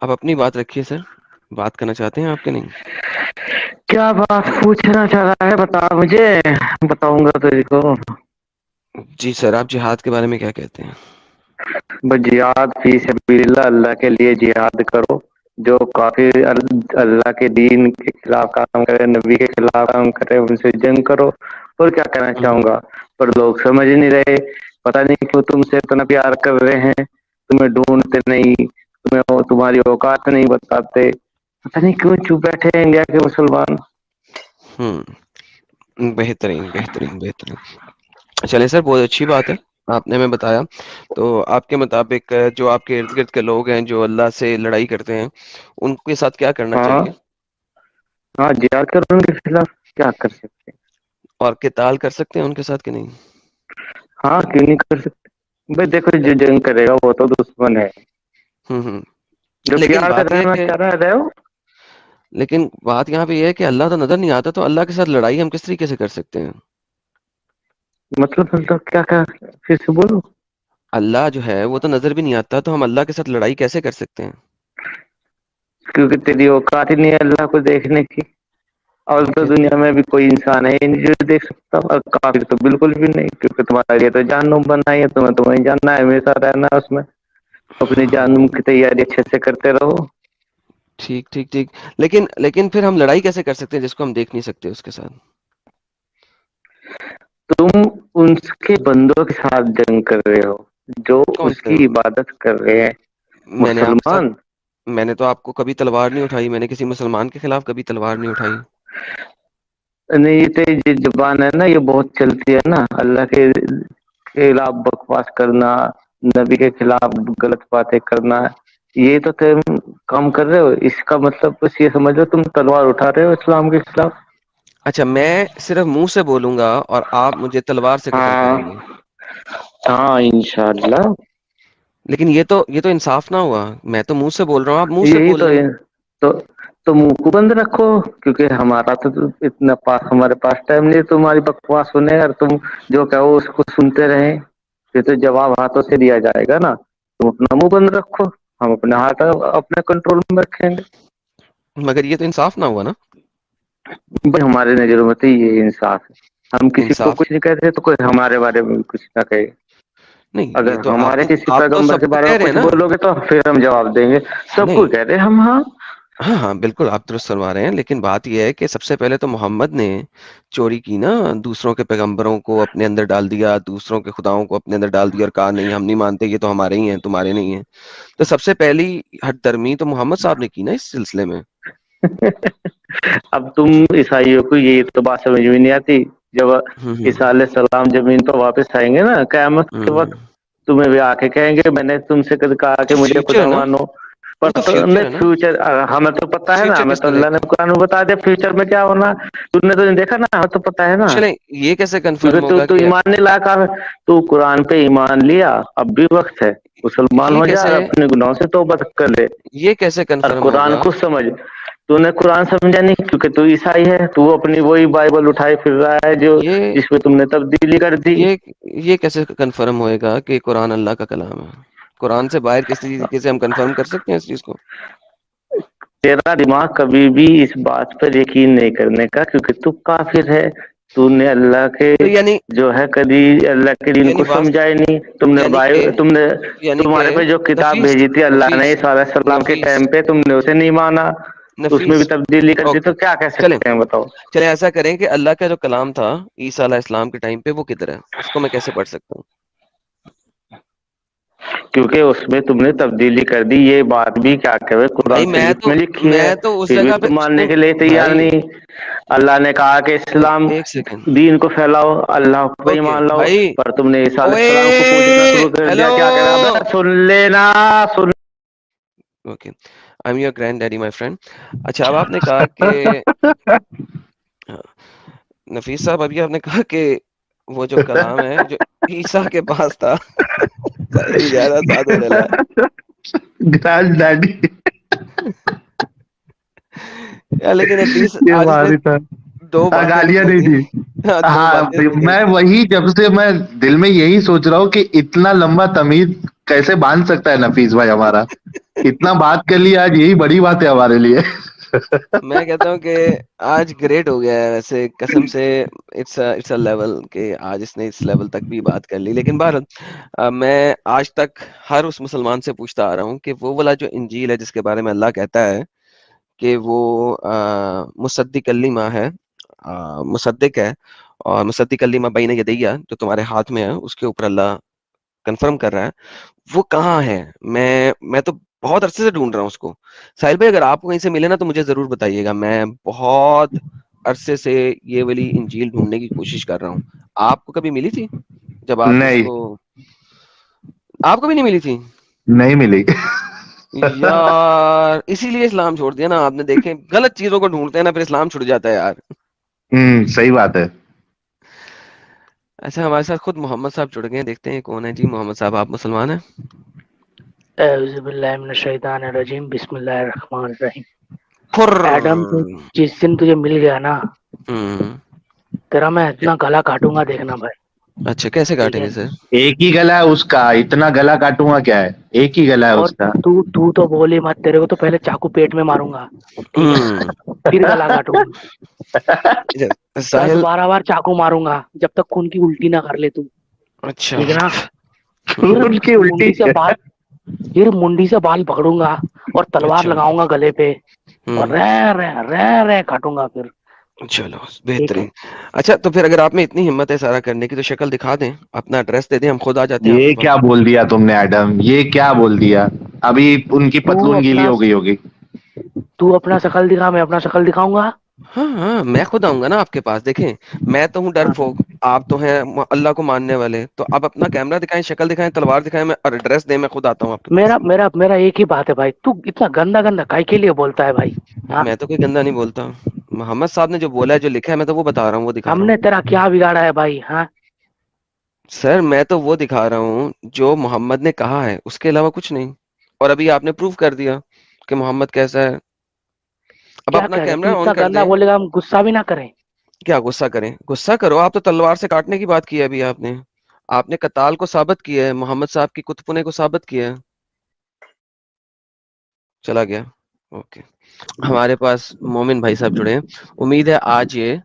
آپ اپنی بات رکھیے سر، بات کرنا چاہتے ہیں آپ کے نہیں؟ کیا بات پوچھنا چاہ رہا ہے بتا مجھے، بتاؤں گا تیری کو۔ جی سر، آپ جہاد کے بارے میں کیا کہتے ہیں؟ جہاد فی سبیل اللہ، اللہ کے لیے جہاد کرو۔ جو کافی اللہ کے دین کے خلاف کام کرے، نبی کے خلاف کام کرے، ان سے جنگ کرو۔ اور کیا کہنا ہوں، چاہوں گا، پر لوگ سمجھ نہیں رہے۔ پتہ نہیں کیوں تم سے اتنا پیار کر رہے ہیں، تمہیں ڈھونڈتے نہیں، تمہیں تمہاری اوقات نہیں بتاتے۔ پتہ نہیں کیوں چپ بیٹھے ہیں انڈیا کے مسلمان۔ بہترین بہترین بہترین۔ چلے سر، بہت اچھی بات ہے، آپ نے ہمیں بتایا۔ تو آپ کے مطابق جو آپ کے ارد گرد کے لوگ ہیں جو اللہ سے لڑائی کرتے ہیں، ان کے ساتھ کیا کرنا ہاں چاہیے؟ ہاں، جہاد کر ان کے خلاف کیا کر سکتے ہیں۔ اور قتال کر سکتے ہیں ان کے ساتھ کہ نہیں؟ ہاں کیوں نہیں کر سکتے بھائی، دیکھو جو جنگ کرے گا وہ تو دشمن ہے۔ ہوں ہوں جو لیکن پیار کر بات رہے یہ ہیں ہے میں کہ کہہ رہے ہو۔ لیکن بات یہاں پہ یہ ہے کہ اللہ تو نظر نہیں آتا، تو اللہ کے ساتھ لڑائی ہم کس طریقے سے کر سکتے ہیں؟ مطلب کیا کیا، پھر سے بولو۔ اللہ جو ہے وہ تو نظر بھی نہیں آتا، تو ہم اللہ کے ساتھ لڑائی کیسے کر سکتے ہیں؟ کیونکہ تیری اوقات ہی نہیں ہے اللہ کو دیکھنے کی، اور تو اوکے، دنیا میں بھی کوئی انسان ہے ہی نہیں جو دیکھ سکتا، اور کافر تو بالکل بھی نہیں، کیونکہ تمہارے لیے تو جہنم بنا ہی ہے، تمہیں جاننا ہے، ہمیشہ رہنا ہے اس میں۔ اپنی جہنم کی تیاری اچھے سے کرتے رہو۔ ٹھیک ٹھیک ٹھیک، لیکن پھر ہم لڑائی کیسے کر سکتے ہیں جس کو ہم دیکھ نہیں سکتے اس کے ساتھ؟ تم ان کے بندوں کے ساتھ جنگ کر رہے ہو جو کون اس سے؟ کی عبادت کر رہے ہیں، میں نے آپ کے ساتھ مسلمان۔ میں نے تو آپ کو کبھی تلوار نہیں اٹھائی، میں نے کسی مسلمان کے خلاف کبھی تلوار نہیں اٹھائی۔ نہیں، یہ تو زبان ہے نا، یہ بہت چلتی ہے نا، اللہ کے خلاف بکواس کرنا، نبی کے خلاف غلط باتیں کرنا، یہ تو تم کام کر رہے ہو۔ اس کا مطلب بس یہ سمجھ لو تم تلوار اٹھا رہے ہو اسلام کے خلاف۔ اچھا، میں صرف منہ سے بولوں گا اور آپ مجھے تلوار سے قتل ہاں کریں گے؟ ہاں انشاءاللہ۔ لیکن یہ تو انصاف نہ ہوا، میں تو منہ سے بول رہا ہوں، آپ منہ سے یہی بول رہے ہیں۔ تو تو منہ کو بند رکھو، کیونکہ ہمارا تو اتنا ہمارے پاس ٹائم نہیں تمہاری بکواس سنے، اور تم جو کہو اس کو سنتے رہیں۔ پھر تو جواب ہاتھوں سے دیا جائے گا نا، تم اپنا منہ بند رکھو، ہم اپنے ہاتھ اپنے کنٹرول میں رکھیں گے۔ مگر یہ تو انصاف نہ ہوا نا۔ بھائی ہمارے نظروں میں تو یہ انصاف ہے، ہم کسی کو انصاف کچھ نہیں کہتے تو کوئی ہمارے بارے میں بھی کچھ نہ کہے۔ نہیں، یہ اگر تو ہمارے کسی آپ تو پیغمبر سب کے کو بارے کہہ میں رہے ہیں کچھ نا۔ بولو گے تو پھر ہم جواب دیں گے، سب نہیں، کو کہہ رہے ہم ہاں۔ ہاں ہاں بالکل، آپ درست فرما رہے ہیں، لیکن بات یہ ہے کہ سب سے پہلے تو محمد نے چوری کی نا، دوسروں کے پیغمبروں کو اپنے اندر ڈال دیا، دوسروں کے خداؤں کو اپنے اندر ڈال دیا، اور کہا نہیں ہم نہیں مانتے، یہ تو ہمارے ہی ہیں تمہارے نہیں ہیں۔ تو سب سے پہلی ہٹ درمی تو محمد صاحب نے کی نا اس سلسلے میں۔ اب تم عیسائیوں کو یہ تو بات سمجھ میں نہیں آتی، جب ہوں عیسیٰ علیہ السلام زمین پر واپس آئیں گے نا قیامت کے ہوں وقت، تمہیں بھی آ کے کہیں گے میں نے تم سے کبھی کہا کہ مجھے فیوچر ہے خدا نا، مانو۔ وہ تو پر فیوچر نہیں، ہے نا، فیوچر ہمیں تو پتا ہے نا، فیوچر ہمیں کس تو نے اللہ نے دیکھا؟ قرآن میں بتا دیا فیوچر میں کیا ہونا۔ تم نے تو نہیں دیکھا نا، ہمیں تو پتا ہے نا، چلیں، یہ کیسے کنفرم کیونکہ ہوگا تو کہ ایمان نہیں لا کر، تو قرآن پہ ایمان لیا، اب بھی وقت ہے، مسلمان یہ ہو جا کیسے اور اپنے گناہوں سے توبہ کر لے، یہ کیسے اور کنفرم قرآن ہوگا؟ کو سمجھ۔ تو نے قرآن سمجھا نہیں، کیونکہ تو عیسائی ہے، تو اپنی وہی بائبل اٹھائے پھر رہا ہے جو یہ جس پہ تم نے تبدیلی کر دی۔ یہ یہ کیسے کنفرم ہوئے گا کہ قرآن اللہ کا کلام ہے؟ قرآن سے باہر کسی طریقے سے ہم کنفرم کر سکتے ہیں اس چیز کو؟ تیرا دماغ کبھی بھی اس بات پر یقین نہیں کرنے کا، کیونکہ تو کافر ہے، تو نے اللہ کے تو جو ہے کبھی اللہ کے دین یعنی کو بات سمجھا ہی نہیں۔ تم نے یعنی کہ تم نے یعنی کہ تمہارے پہ جو کتاب نفیس بھیجی تھی اللہ نے نفیس عیسیٰ علیہ السلام کے نفیس ٹائم پہ، تم نے اسے نہیں مانا، اس میں بھی نفیس تبدیلی کر دی، اوکے، تو کیا کہہ چلیں سکتے ہیں بتاؤ۔ چلیں ایسا کریں کہ اللہ کا جو کلام تھا عیسیٰ علیہ السلام کے ٹائم پہ، وہ کدھر ہے؟ اس کو میں کیسے پڑھ سکتا ہوں؟ کیونکہ اس میں تم نے تبدیلی کر دی، یہ بات بھی کیا کہ قرآن بھائی شریف میں لکھی ہے، میں تو اس پھر بھی جگہ پہ تم ماننے سنو کے لیے تیار بھائی، نہیں۔ اللہ نے کہا کہ اسلام ایک سیکنڈ، دین کو پھیلاؤ، اللہ کو ہی اوکے مان لو، بھائی، پر تم نے عیسیٰ علیہ السلام کو پوجنا اوئے شروع کر ہیلو، دیا۔ کیا کہ رہا اب سن لینا، سن۔ Okay, I am your grand daddy my friend. اچھا، اب آپ نے کہا کہ ہاں، نفیس صاحب ابھی آپ نے کہا کہ وہ جو کلام ہے جو عیسیٰ کے پاس تھا زیادہ ساتھ ہو ڈلا گرانڈ ڈیڈی ہے، لیکن ایٹ لیسٹ یہ آج اس نے بات تھا، دو باتیں تو گالیاں نہیں سنی، تھی۔ ہاں دو ہاں باتیں سنی۔ میں وہی جب سے میں دل میں یہی سوچ رہا ہوں کہ اتنا لمبا تمیز کیسے باندھ سکتا ہے نفیس بھائی ہمارا۔ اتنا بات کر لی آج, یہی بڑی بات ہے ہمارے لیے. میں کہتا ہوں کہ آج گریٹ ہو گیا ہے ویسے قسم سے. اٹس اے لیول کہ آج اس نے اس لیول تک بھی بات کر لی. لیکن بہرحال میں آج تک ہر اس مسلمان سے پوچھتا آ رہا ہوں کہ وہ والا جو انجیل ہے جس کے بارے میں اللہ کہتا ہے کہ وہ مصدق کلمہ ہے, مصدق ہے, اور مصدق کلمہ بین یدیہ جو تمہارے ہاتھ میں ہے, اس کے اوپر اللہ کنفرم کر رہا ہے, وہ کہاں ہے؟ میں تو بہت عرصے سے ڈھونڈ رہا ہوں اس کو. ساحل بھائی اگر آپ کو کہیں سے ملے نا تو مجھے ضرور بتائیے گا, میں بہت عرصے سے یہ والی انجیل ڈھونڈنے کی کوشش کر رہا ہوں. آپ کو کبھی ملی تھی جب آپ اس نہیں, کو, آپ کو بھی نہیں ملی تھی؟ نہیں ملی. یار اسی لیے اسلام چھوڑ دیا نا آپ نے. دیکھیں غلط چیزوں کو ڈھونڈتے ہیں نا, پھر اسلام چھوڑ جاتا ہے یار. صحیح بات ہے. اچھا ہمارے ساتھ خود محمد صاحب جڑ گئے ہیں, دیکھتے ہیں کون ہے جی. محمد صاحب آپ مسلمان ہیں؟ اعوذ باللہ من الشیطان الرجیم, بسم اللہ الرحمن الرحیم. خر ایڈم جس دن تجھے مل گیا نا, تیرا میں اتنا گلا کاٹوں گا دیکھنا بھائی. اچھا کیسے ٹھیک کاٹیں ہے, گے سر؟ ایک ہی گلا ہے اس کا, اتنا گلا کاٹوں گا کیا ہے, ایک ہی گلا ہے اور اس کا. تو تو بولی مت, تیرے کو تو پہلے چاقو پیٹ میں ماروں گا, ٹھیک ہے, پھر گلا کاٹوں گا. 10 ساحل 12 بار چاقو ماروں گا جب تک خون کی الٹی نہ کر لے تو, اچھا ٹھیک ہے نا. ان کی الٹی. پھر منڈی سے بال پکڑوں گا اور تلوار اچھا لگاؤں گا گلے پہ, اور رے کاٹوں گا پھر. چلو ٹھیک ہے, بہترین. اچھا تو پھر اگر آپ میں اتنی ہمت ہے سارا کرنے کی تو شکل دکھا دیں, اپنا ایڈریس دے دیں, ہم خود آ جاتے ہیں آپ کے یہ پاس. کیا بول دیا تم نے ایڈم, یہ کیا بول دیا؟ ابھی ان کی تو پتلون گیلی اپنا ہو گئی ہوگی. تو اپنا شکل دکھا, میں اپنا شکل دکھاؤں گا. ہاں ہاں میں خود آؤں گا نا آپ کے پاس. دیکھیں میں تو ہوں ڈر ہاں, پھونک, آپ تو ہیں اللہ کو ماننے والے, تو آپ اپنا کیمرہ دکھائیں, شکل دکھائیں, تلوار دکھائیں, میں ایڈریس دیں, میں خود آتا ہوں آپ کے پاس. میرا ایک ہی بات ہے بھائی, تو اتنا گندا گندا کائی کے لیے بولتا ہے بھائی؟ ہاں, میں تو کوئی گندا نہیں بولتا. محمد صاحب نے جو بولا ہے, جو لکھا ہے, میں تو وہ بتا رہا ہوں, وہ دکھا ہم رہا ہوں. نے تیرا کیا بگاڑا ہے بھائی؟ ہاں, سر میں تو وہ دکھا رہا ہوں جو محمد نے کہا ہے, اس کے علاوہ کچھ نہیں. اور ابھی آپ نے پروف کر دیا کہ محمد کیسا ہے. اب کیا اپنا کہہ رہے, تو کیمرہ اتنا آن کر گندا دیں. بولے گا ہم غصہ بھی نہ کریں؟ کیا غصہ کریں؟ غصہ کرو, آپ تو تلوار سے کاٹنے کی بات کی ہے ابھی. آپ نے قتال کو ثابت کیا ہے, محمد صاحب کی کتبنے کو ثابت کیا ہے. چلا گیا. اوکے, ہمارے پاس مومن بھائی صاحب جڑے ہیں. امید ہے آج یہ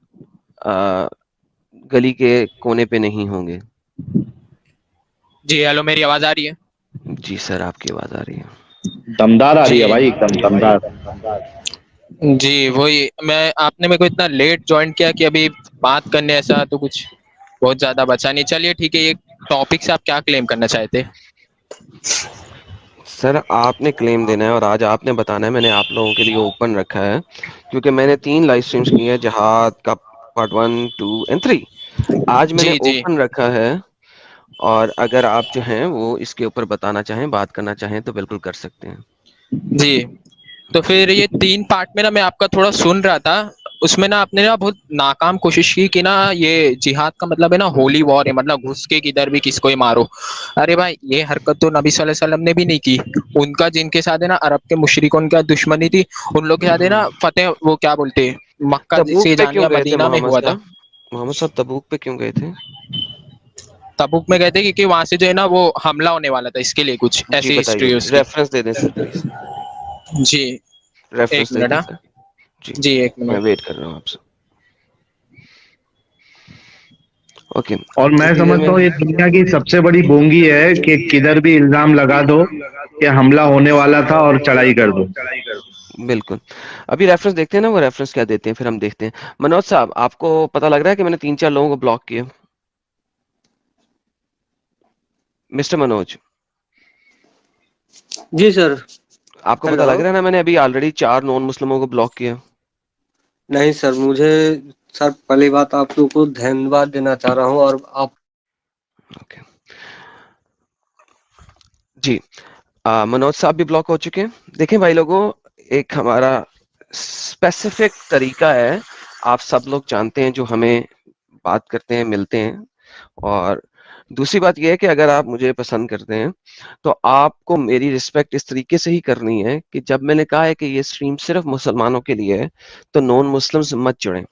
گلی کے کونے پہ نہیں ہوں گے. جی ہیلو, میری آواز آ رہی ہے؟ جی سر آپ کی آواز آ رہی ہے. دمدار آ رہی ہے جی بھائی, ایک دم دمدار. جی وہی میں, آپ نے میرے کو اتنا لیٹ جوائن کیا کہ ابھی بات کرنے ایسا تو کچھ بہت زیادہ بچا نہیں. چلیے ٹھیک ہے, یہ ٹاپک سے آپ کیا کلیم کرنا چاہتے؟ سر آپ نے کلیم دینا ہے, اور آج آپ نے بتانا ہے. میں نے آپ لوگوں کے لیے اوپن رکھا ہے کیونکہ میں نے 3 لائف سٹریمز کی ہیں, جہاد کا پارٹ 1 2 اور 3. آج میں نے جی جی اوپن رکھا ہے, اور اگر آپ جو ہیں وہ اس کے اوپر بتانا چاہیں, بات کرنا چاہیں تو بالکل کر سکتے ہیں. جی, تو پھر یہ 3 پارٹ میں نا میں آپ کا تھوڑا سن رہا تھا, اس میں نا آپ نے نا بہت ناکام کوشش کی کہ نا یہ جہاد کا مطلب ہے نا ہولی وار ہے, مطلب گھس کے کدھر بھی کس کو ہی مارو. ارے بھائی یہ حرکت تو نبی صلی اللہ علیہ وسلم نے بھی نہیں کی. ان کا جن کے ساتھ ہے نا عرب کے مشرکوں ان کا دشمنی تھی, ان لوگ کے ساتھ ہے نا فتح, وہ کیا بولتے, مکہ تبوک سے پہ جانے کیوں یا گئے تھے مدینہ میں محمد ہوا تھا. صاحب؟ محمد صاحب تبوک پہ کیوں گئے تھے؟ تبوک میں گئے تھے کیونکہ وہاں سے جو ہے نا وہ حملہ ہونے والا تھا, اس کے لیے کچھ جی ایسی بتائیے, ہسٹری ہے اس کی. ریفرنس دے دیں سر پلیز. جی ایک ریفرنس دے منٹ, دیں ہاں سر. جی جی ایک میں منٹ. ویٹ کر رہا ہوں آپ سے. اوکے اور میں اتنی دیر سمجھتا میں ہوں یہ دنیا کی سب سے بڑی بونگی ہے کہ کدھر بھی الزام لگا دو کہ حملہ ہونے والا تھا اور چڑھائی کر دو. بالکل. ابھی ریفرنس دیکھتے ہیں نا, وہ ریفرنس کیا دیتے ہیں, پھر ہم دیکھتے ہیں. منوج صاحب آپ کو پتا لگ رہا ہے کہ میں نے 3 4 لوگوں کو بلاک کیا؟ مسٹر منوج, جی سر. آپ کو پتا ہیلو. لگ رہا ہے نا, میں نے ابھی آلریڈی 4 نون مسلموں کو بلاک کیا. نہیں سر, مجھے سر پہلی بات آپ کو دھنیہ واد دینا چاہ رہا ہوں, اور آپ اوکے جی منوج صاحب بھی بلاک ہو چکے ہیں. دیکھیں بھائی لوگوں, ایک ہمارا اسپیسیفک طریقہ ہے, آپ سب لوگ جانتے ہیں, جو ہمیں بات کرتے ہیں, ملتے ہیں. اور دوسری بات یہ ہے کہ اگر آپ مجھے پسند کرتے ہیں تو آپ کو میری رسپیکٹ اس طریقے سے ہی کرنی ہے کہ جب میں نے کہا ہے کہ یہ سٹریم صرف مسلمانوں کے لیے ہے تو نون مسلمز مت جڑیں.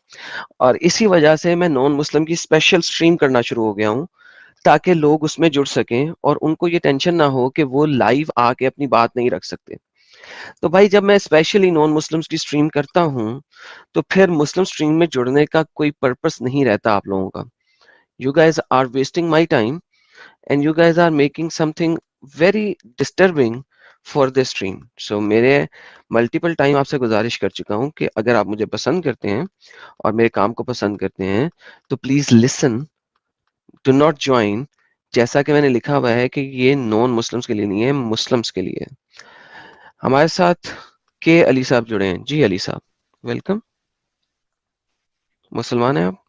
اور اسی وجہ سے میں نون مسلم کی اسپیشل سٹریم کرنا شروع ہو گیا ہوں, تاکہ لوگ اس میں جڑ سکیں اور ان کو یہ ٹینشن نہ ہو کہ وہ لائیو آ کے اپنی بات نہیں رکھ سکتے. تو بھائی جب میں اسپیشلی نان مسلمس کی سٹریم کرتا ہوں تو پھر مسلم سٹریم میں جڑنے کا کوئی پرپس نہیں رہتا آپ لوگوں کا. You guys are wasting my time and you guys are making something very disturbing for this stream. So میرے ملٹیپل ٹائم آپ سے گزارش کر چکا ہوں کہ اگر آپ مجھے پسند کرتے ہیں اور میرے کام کو پسند کرتے ہیں تو please listen, do not join. جیسا کہ میں نے لکھا ہوا ہے کہ یہ نان مسلمس کے لیے نہیں ہے, مسلمس کے لیے. ہمارے ساتھ کے علی صاحب جڑے ہیں. جی علی صاحب ویلکم. مسلمان ہیں آپ؟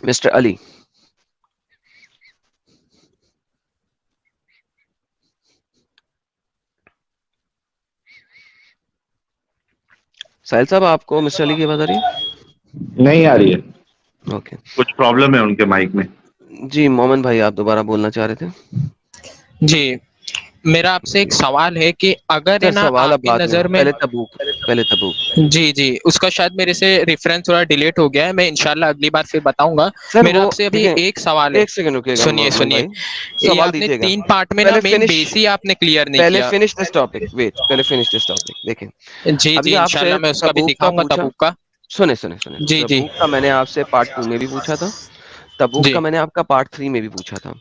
مسٹر علی. ساحل صاحب آپ کو مسٹر علی کی آواز آ رہی ہے؟ نہیں آ رہی ہے, اوکے. کچھ پرابلم ہے ان کے مائک میں. جی مومن بھائی آپ دوبارہ بولنا چاہ رہے تھے. جی میرا آپ سے ایک سوال ہے کہ اگر ہے سر نا سوال آپ اب کی بعد میں, نظر میں, پہلے تبوک. جی جی اس کا شاید میرے سے ریفرنس تھوڑا ڈیلیٹ ہو گیا ہے, میں انشاءاللہ اگلی بار پھر بتاؤں گا. سر میرا وہ آپ سے ابھی دیکھیں, ایک سوال ہے, ایک سیکنڈ رکیے گا سنیے مومن سنیے. بھائی, یہ سوال آپ نے دیجیے گا. 3 پارٹ میں نا پہلے مین فنش, بیس ہی آپ نے کلیئر نہیں پہلے کیا. فنش دس ٹاپک, ویٹ, پہلے فنش دس ٹاپک. دیکھیں جی ابھی جی آپ سے انشاءاللہ میں اس کا بھی تبوک کا دکھاؤں گا پوچھا, تبوک کا. سنیں جی جی تبوک کا میں نے آپ سے پارٹ 2 میں بھی پوچھا تھا, تبوک جی کا میں نے آپ کا پارٹ 3 میں بھی پوچھا تھا.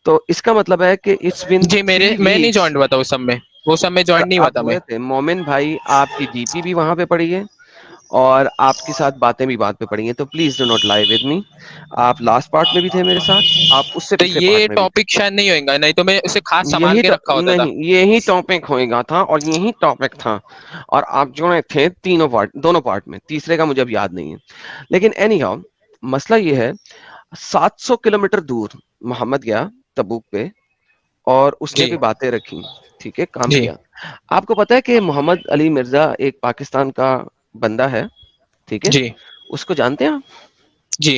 تو اس کا مطلب ہے کہ اٹس بین جی 3 میں نہیں ویکس. جوائنٹ ہوا تھا اس سب میں, وہ سب میں سر جوائن نہیں ہوا آپ تھا میں. ہوئے تھے مومن بھائی, آپ کی ڈی پی بھی وہاں پہ پڑی ہے اور آپ کے ساتھ باتیں بھی بات پہ پڑی ہیں, تو please do not lie with me. آپ لاسٹ پارٹ میں بھی تھے میرے ساتھ, آپ اس سے تو پچھلے یہ پارٹ میں بھی تھے. ٹاپک شاید نہیں ہوئے گا, نہیں تو میں اسے خاص سنبھال یہی کے تو رکھا ہوتا تھا. نہیں, یہی ٹاپک ہوئے گا تھا اور یہی ٹاپک تھا, اور آپ جڑے تھے تینوں پارٹ, دونوں پارٹ میں, تیسرے کا مجھے اب یاد نہیں ہے. لیکن اینی ہاؤ مسئلہ یہ ہے, 700 کلومیٹر دور محمد گیا تبوک پہ اور اس نے جی بھی باتیں رکھی, ٹھیک ہے, کام جی کیا. آپ کو پتا ہے کہ محمد علی مرزا ایک پاکستان کا بندہ ہے, ٹھیک ہے, جی اس کو جانتے ہیں آپ؟ جی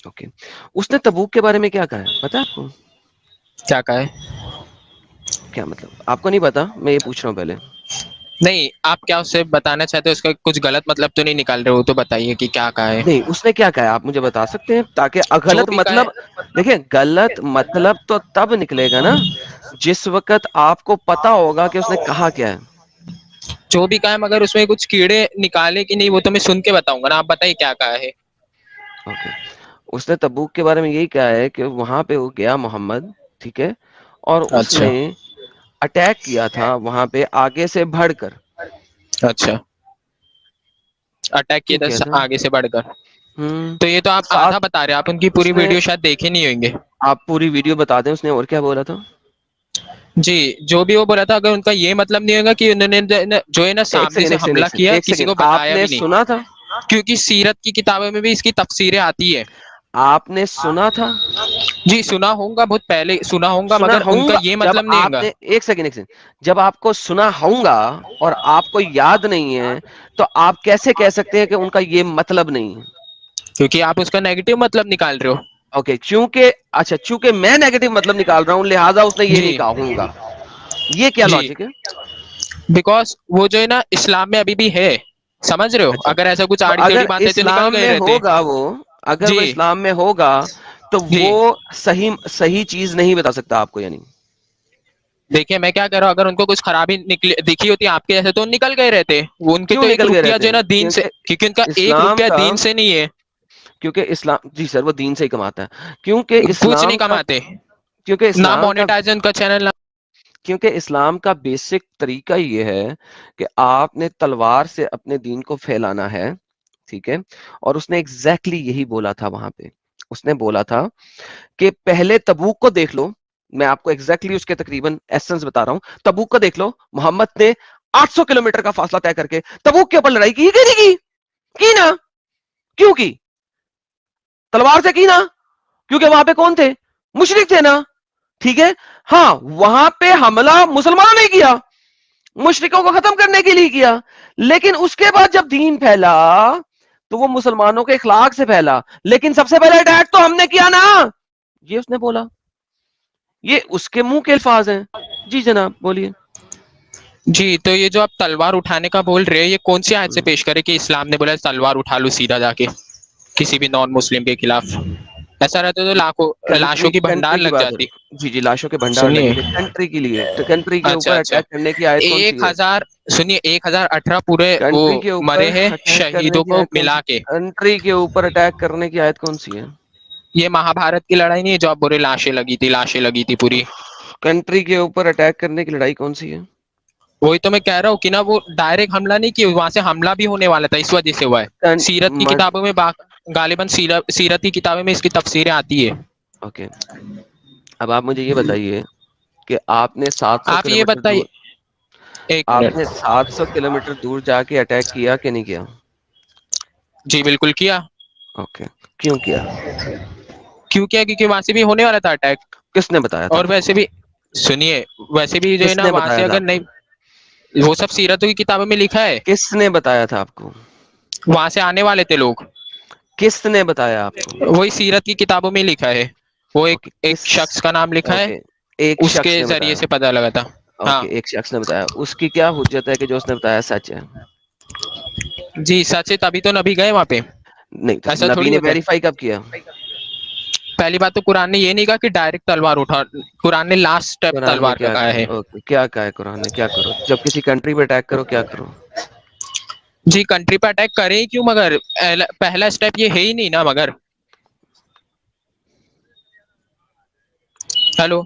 اوکے. اس نے تبوک کے بارے میں کیا کہا ہے پتا ہے آپ کو؟ کیا کہا ہے؟ کیا مطلب آپ کو نہیں پتا؟ میں یہ پوچھ رہا ہوں پہلے. نہیں آپ کیا اس سے بتانا چاہتے ہیں, اس کا کچھ غلط مطلب تو نہیں نکال رہے ہو, تو بتائیے کہ کیا کہا ہے. نہیں, اس نے کیا کہا ہے آپ مجھے بتا سکتے ہیں تاکہ جو غلط بھی کہا ہے, مطلب, دیکھیں غلط مطلب تو تب نکلے گا نا جس وقت آپ کو پتا ہوگا کہ اس نے کہا کیا ہے. جو بھی کہا ہے, مگر اس میں کچھ کیڑے نکالے کہ نہیں وہ تو میں سن کے بتاؤں گا نا, آپ بتائیے کیا کہا ہے. اوکے. اس نے تبوک کے بارے میں یہی کہا ہے کہ وہاں پہ وہ گیا محمد, ٹھیک ہے, اور اس اچھا نے اٹیک کیا تھا وہاں پہ آگے سے بڑھ کر. اچھا اٹیک کیا تھا آگے سے بڑھ کر, ہوں تو یہ تو آپ ساتھ آدھا بتا رہے ہیں, آپ ان کی پوری اس نے, ویڈیو شاید دیکھے نہیں ہوئیں گے. آپ پوری ویڈیو بتا دیں اس نے اور کیا بولا تھا. جی جو بھی وہ بولا تھا, اگر ان کا یہ مطلب نہیں ہوگا کہ انہوں نے جو ہے نا ایک سامنے سیکنڈ سے ایک سیکنڈ حملہ ایک سیکنڈ کیا, ایک کسی سیکنڈ, کو آپ بتایا نے بھی نہیں, سنا تھا, کیونکہ سیرت کی کتابوں میں بھی اس کی تفسیریں آتی ہے. آپ نے سنا تھا, جی سنا ہوں گا, بہت پہلے سنا ہوں گا, سنا مگر ان ہوں کا گا یہ جب مطلب نہیں آپ ہوگا. نے, ایک سیکنڈ, جب آپ کو سنا ہوں گا اور آپ کو یاد نہیں ہے تو آپ کیسے کہہ سکتے ہیں کہ ان کا یہ مطلب نہیں ہے؟ کیونکہ آپ اس کا نیگیٹو مطلب نکال رہے ہو. اوکے, چونکہ میں نیگیٹو مطلب نکال رہا ہوں لہٰذا اس نے یہ نہیں جی کہا ہوں گا. یہ کیا جی لاجک ہے؟ بیکاز وہ جو ہے نا اسلام میں ابھی بھی ہے, سمجھ رہے ہو, اچھا, اگر ایسا کچھ تو آڑی اگر ٹیڑھی باتیں تو نکل اسلام گئے میں رہتے. ہوگا وہ, اگر وہ جی اسلام میں ہوگا تو جی وہ صحیح چیز نہیں بتا سکتا آپ کو, یعنی دیکھیے میں کیا کہہ رہا ہوں, اگر ان کو کچھ خرابی دکھی ہوتی آپ کے جیسے تو نکل گئے رہتے. وہ ان کے کیوں تو 1 نکل گئے روپیہ رہتے جو ہے ہیں؟ نا دین سے, کیونکہ ان کا 1 اسلام روپیہ کا, دین سے نہیں ہے. کیونکہ اسلام, جی سر وہ دین سے ہی کماتا ہے, کیونکہ کچھ نہیں اسلام کا, کماتے, کیونکہ نہ اسلام کا, مونیٹائز ان کا چینل. کیونکہ اسلام کا بیسک طریقہ یہ ہے کہ آپ نے تلوار سے اپنے دین کو پھیلانا ہے, ٹھیک ہے, اور اس نے ایگزیکٹلی یہی بولا تھا وہاں پہ. اس نے بولا تھا کہ پہلے تبوک کو دیکھ لو, میں آپ کو ایگزیکٹلی اس کے تقریباً ایسنس بتا رہا ہوں, تبوک کو دیکھ لو, محمد نے 800 کلومیٹر کا فاصلہ طے کر کے تبوک کے اوپر لڑائی کی کہ نہیں کی نا, کیوں کی؟ تلوار سے کی نا, کیونکہ وہاں پہ کون تھے؟ مشرک تھے نا, ٹھیک ہے. ہاں وہاں پہ حملہ مسلمانوں نے کیا, مشرکوں کو ختم کرنے کے لیے کیا, لیکن اس کے بعد جب دین پھیلا تو وہ مسلمانوں کے اخلاق سے پھیلا, لیکن سب سے پہلے اٹیک تو ہم نے کیا نا, یہ اس نے بولا. یہ اس کے منہ کے الفاظ ہیں. جی جناب بولیے. جی تو یہ جو آپ تلوار اٹھانے کا بول رہے ہیں، یہ کون سی آیت سے پیش کرے کہ اسلام نے بولا تلوار اٹھا لو سیدھا جا کے کسی بھی نان مسلم کے خلاف؟ ایسا رہتا تو لاکھوں لاشوں کی بھنڈار کنٹری کی لگ بات ہو جاتی. رہی، جی جی لاشوں کے بھنڈار سنیے، لگے تھے کنٹری کے لیے، تو کنٹری کے اچھا اوپر اچھا، اٹیک کرنے کی آیت کون سی ہے؟ 1000 سنیے 1018 پورے وہ کنٹری کے اوپر مرے ہیں اٹیک کرنے شہیدوں کی کو آیت کون سی؟ ملا کے. کنٹری کے اوپر اٹیک کرنے کی آیت کون سی ہے؟ یہ مہا بھارت کی لڑائی نہیں ہے جو اب برے لاشیں لگی تھی پوری؟ کنٹری کے اوپر اٹیک کرنے کی لڑائی کون سی ہے؟ وہی تو میں کہہ رہا ہوں کہ نا وہ ڈائریکٹ حملہ نہیں کیا، وہاں سے حملہ بھی ہونے والا تھا، اس وجہ سے ہوا ہے. سیرت کی کتابوں میں غالباً سیرت کی کتابوں میں اس کی تفسیریں آتی ہے. اوکے، اب آپ مجھے یہ بتائیے کہ آپ نے 700 آپ یہ کلومیٹر بتائیے، دور، ایک آپ منٹ. نے 700 کلومیٹر دور جا کے اٹیک کیا کہ نہیں کیا؟ جی بالکل کیا. اوکے، کیوں کیا؟ کیوں کیا؟ کیونکہ وہاں سے بھی ہونے والا تھا اٹیک. کس نے بتایا تھا اور آپ کو؟ ویسے بھی سنیے، ویسے بھی جو ہے کس نا نے وہاں سے بتایا تھا اگر آپ کو؟ نہیں، وہ سب سیرتوں کی کتابوں میں لکھا ہے. کس نے بتایا تھا آپ کو؟ وہاں سے آنے والے تھے لوگ، کس نے بتایا آپ کو؟ وہی سیرت کی کتابوں میں لکھا ہے. وہ اوکے، ایک کس؟ شخص کا نام لکھا ہے، اوکے، ایک اس شخص کے نے ذریعے بتایا. سے پتہ لگا تھا. ہاں اوکے، ایک شخص نے بتایا، اس کی کیا حجت ہے کہ جو اس نے بتایا سچ ہے؟ جی سچ ہے، تبھی تو نبی گئے وہاں پہ. نہیں تو ایسا نبی تھوڑی نے ہوتا ہے. ویریفائی کب کیا؟ پہلی بات تو قرآن نے یہ نہیں کہا کہ ڈائریکٹ تلوار اٹھا، قرآن نے لاسٹ اسٹیپ قرآن نے تلوار کا کیا کہا کہا؟ ہے. اوکے، کیا کہا ہے قرآن نے؟ کیا کرو جب کسی کنٹری پہ اٹیک کرو؟ کیا کرو؟ جی کنٹری پہ اٹیک کرے ہی کیوں، مگر پہلا اسٹیپ یہ ہے ہی نہیں نا. مگر ہیلو،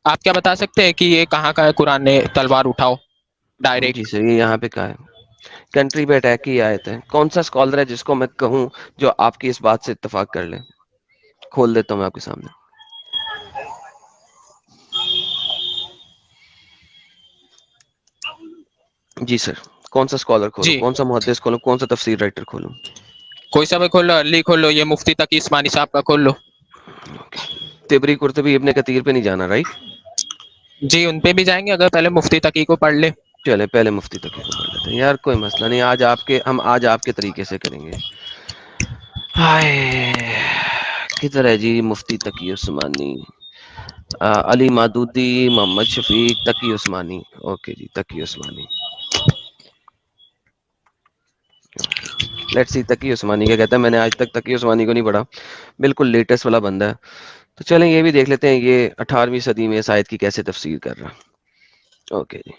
آپ کیا بتا سکتے ہیں کہ یہ کہاں کا ہے قرآن نے تلوار اٹھاؤ جی ڈائریکٹ؟ سر، یہ یہاں پہ کہا ہے کنٹری پہ اٹیک کی آیت ہے. کون سا اسکالر ہے جس کو میں کہوں جو آپ کی اس بات سے اتفاق کر لے؟ کھول دیتا ہوں میں آپ کے سامنے. جی سر، کون سا اسکالر کھولوں؟ جی کون سا محدث کھولوں؟ کون سا تفسیر رائٹر کھولوں؟ کوئی سا بھی کھول لو، علی کھول لو، یہ مفتی تقی عثمانی صاحب کا کھول لو. تبری قرطبی ابن کثیر پہ نہیں جانا، رائٹ؟ جی ان پہ بھی جائیں گے اگر پہلے مفتی تقی کو پڑھ لے. چلے پہلے مفتی تقی کو پڑھ لیتے ہیں یار، کوئی مسئلہ نہیں. ہم آج آپ کے طریقے سے کریں گے. ہائے کدھر ہے جی مفتی تقی عثمانی؟ علی مادودی، محمد شفیق، تقی عثمانی. اوکے جی، تقی عثمانی. لیٹس سی تقی عثمانی کیا کہتا ہے. میں نے آج تک تقی عثمانی کو نہیں پڑھا، بالکل لیٹسٹ والا بندہ ہے. تو چلیں یہ بھی دیکھ لیتے ہیں یہ 18ویں صدی میں اس آیت کی کیسے تفسیر کر رہا. اوکے جی،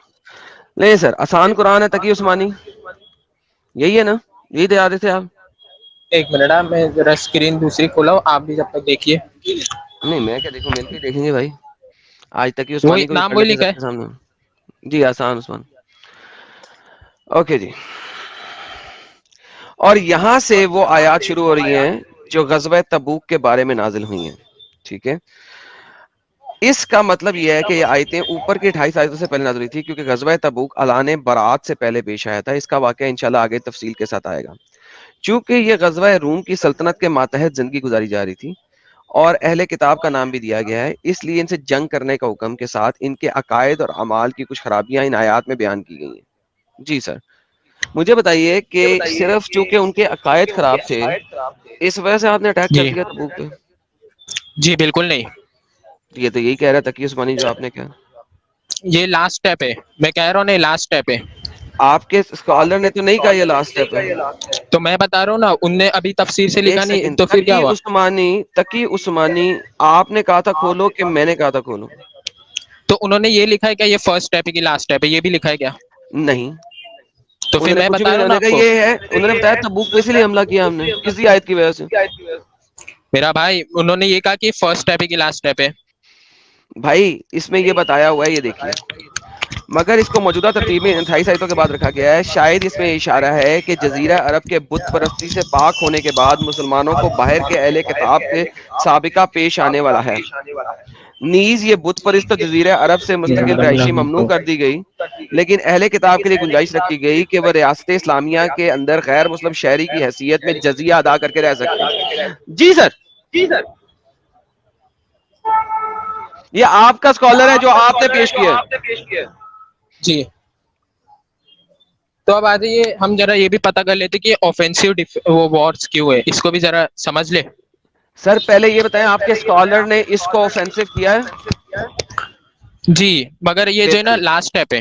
نہیں سر آسان قرآن ہے تقی عثمانی، یہی ہے نا؟ یہی دے رہے تھے آپ؟ ایک منٹ، میں ذرا اسکرین دوسری کھولا ہوں، آپ بھی جب تک دیکھیے. نہیں میں کیا دیکھوں، مل کے دیکھیں گے بھائی. آج تک کی وہی عثمانی کو بھی نام پڑھ وہی لیتے ہیں لکھا سب ہے. کے سامنے. جی آسان عثمان. اوکے جی، اور یہاں سے وہ آیات شروع ہو رہی ہیں جو غزوہ تبوک کے بارے میں نازل ہوئی ہیں. ٹھیک ہے، اس کا مطلب یہ ہے کہ یہ آیتیں اوپر کی 28 آیتوں سے پہلے نازل ہوئی تھی کیونکہ غزوہ تبوک اعلان برات سے پہلے پیش آیا تھا. اس کا واقعہ انشاءاللہ آگے تفصیل کے ساتھ آئے گا. چونکہ یہ غزوہ روم کی سلطنت کے ماتحت زندگی گزاری جا رہی تھی اور اہل کتاب کا نام بھی دیا گیا ہے، اس لیے ان سے جنگ کرنے کا حکم کے ساتھ ان کے عقائد اور اعمال کی کچھ خرابیاں ان آیات میں بیان کی گئی ہیں. جی سر، مجھے بتائیے کہ صرف چونکہ ان کے عقائد خراب تھے اس وجہ سے آپ نے اٹیک کر جی دیا تبوک پہ؟ جی بالکل نہیں، یہ تو یہی کہہ رہا تھا تقی عثمانی جو آپ نے کہا. یہ لاسٹ اسٹیپ ہے. میں کہہ رہا ہوں نہیں، لاسٹ اسٹیپ ہے. آپ کے اسکالر نے تو نہیں کہا یہ لاسٹ اسٹیپ ہے. تو میں بتا رہا ہوں نا، ان نے ابھی تفسیر سے ایک لکھا نہیں سیکنڈ، تو پھر کیا ہوا؟ تقی عثمانی آپ نے کہا تھا کھولو کہ میں نے کہا تھا کھولو؟ تو انہوں نے یہ لکھا ہے کیا یہ فرسٹ اسٹیپ ہے کہ لاسٹ اسٹیپ ہے؟ یہ بھی لکھا ہے کیا؟ نہیں، تو پھر انہوں نے میں کچھ بھی بتا نہیں. رہا ہوں انہوں نا نے آپ کہا کو، یہ ہے، انہوں نے بتایا تبوک پہ اس لیے حملہ کیا ہم نے کسی آیت کی وجہ سے. میرا بھائی انہوں نے یہ کہا کہ فرسٹ اسٹیپ ہے کہ لاسٹ اسٹیپ ہے. بھائی اس میں یہ بتایا ہوا ہے، یہ دیکھیے. مگر اس کو موجودہ ترتیب میں 28 آیتوں کے بعد رکھا گیا ہے. شاید اس میں اشارہ ہے کہ جزیرہ عرب کے بت پرستی سے پاک ہونے کے بعد مسلمانوں کو باہر کے اہل کتاب کے سابقہ پیش آنے والا ہے. نیز یہ بت پرست جزیرہ عرب سے مستقل رہائشی ممنوع کر دی گئی، لیکن اہل کتاب کے لیے گنجائش رکھی گئی کہ وہ ریاست اسلامیہ کے اندر غیر مسلم شہری کی حیثیت میں جزیہ ادا کر کے رہ سکتے ہیں. جی سر، یہ آپ کا اسکالر ہے جو آپ نے پیش کیا ہے. جی تو اب آ جائیے ہم ذرا یہ بھی پتہ کر لیتے کہ آفینسو وہ وارز کیوں ہے، اس کو بھی ذرا سمجھ لے. سر پہلے یہ بتائیں آپ کے اسکالر نے اس کو آفینسو کیا ہے؟ جی مگر یہ جو ہے نا بالکل. لاسٹ اسٹیپ ہے.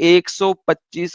125